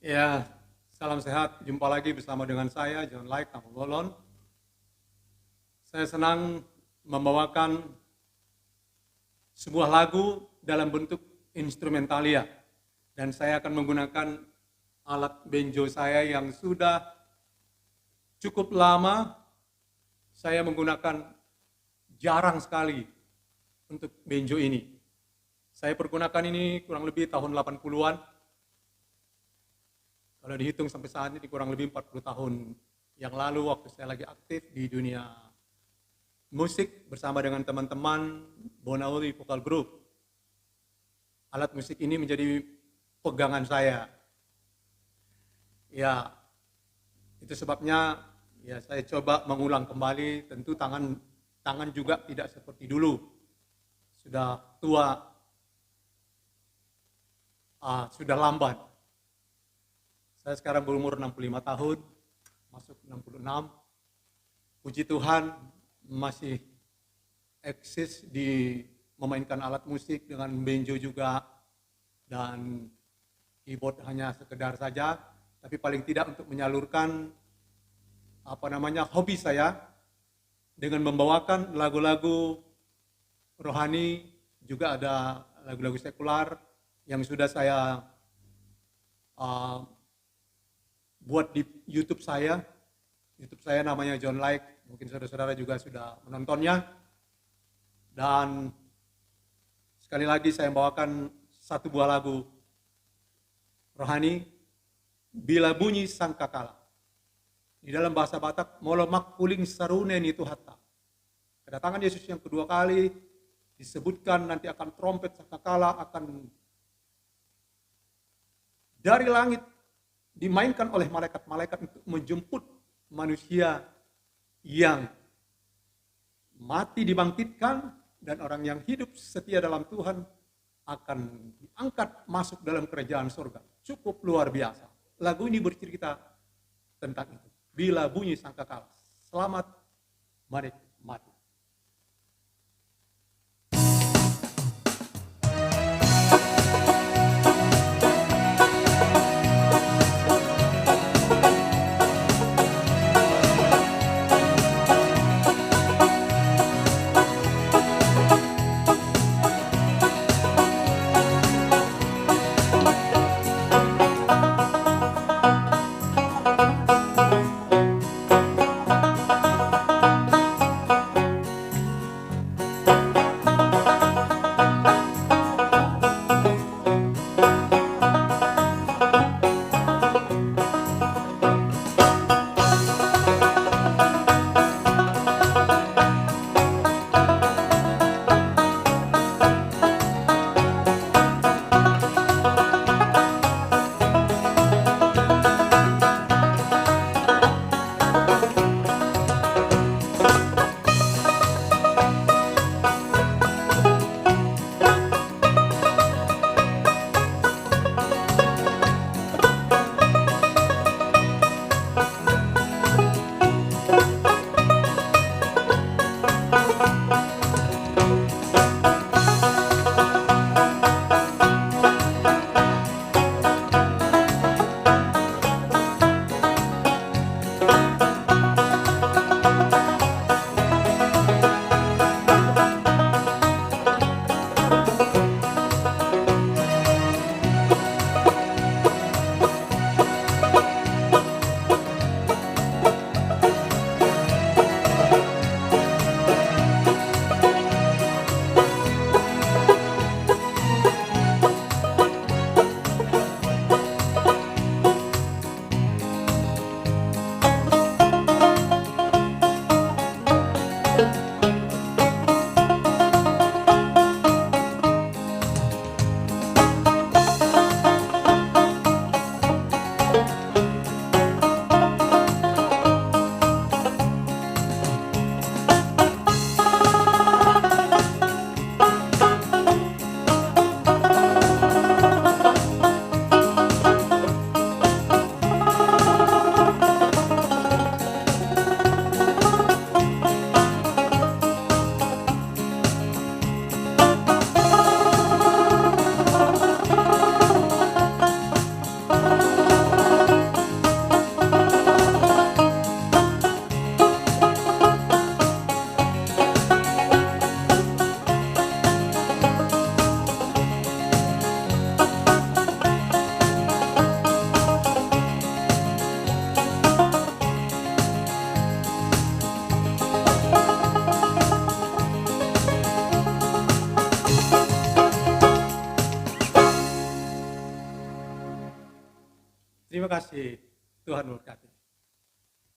Ya, salam sehat. Jumpa lagi bersama dengan saya, John Like Tambolon. Saya senang membawakan sebuah lagu dalam bentuk instrumentalia. Dan saya akan menggunakan alat banjo saya yang sudah cukup lama. Saya menggunakan jarang sekali untuk banjo ini. Saya pergunakan ini kurang lebih tahun 80-an. Kalau dihitung sampai saat ini kurang lebih 40 tahun yang lalu waktu saya lagi aktif di dunia musik bersama dengan teman-teman Bonauri Vocal Group. Alat musik ini menjadi pegangan saya. Ya, itu sebabnya ya saya coba mengulang kembali. Tentu tangan juga tidak seperti dulu. Sudah tua, sudah lambat. Saya sekarang berumur 65 tahun, masuk 66. Puji Tuhan masih eksis di memainkan alat musik dengan banjo juga, dan keyboard hanya sekedar saja, tapi paling tidak untuk menyalurkan hobi saya dengan membawakan lagu-lagu rohani, juga ada lagu-lagu sekular yang sudah saya buat di YouTube saya. YouTube saya namanya John Like, mungkin saudara-saudara juga sudah menontonnya. Dan sekali lagi saya membawakan satu buah lagu rohani, Bila Bunyi Sangkakala. Di dalam bahasa Batak, Molomak Kuling Sarunen itu hatta. Kedatangan Yesus yang kedua kali disebutkan nanti akan trompet sangkakala akan dari langit dimainkan oleh malaikat-malaikat untuk menjemput manusia yang mati dibangkitkan, dan orang yang hidup setia dalam Tuhan akan diangkat masuk dalam kerajaan surga. Cukup luar biasa. Lagu ini bercerita tentang itu. Bila bunyi sangkakala. Selamat menikmati. Terima kasih. Tuhan memberkati.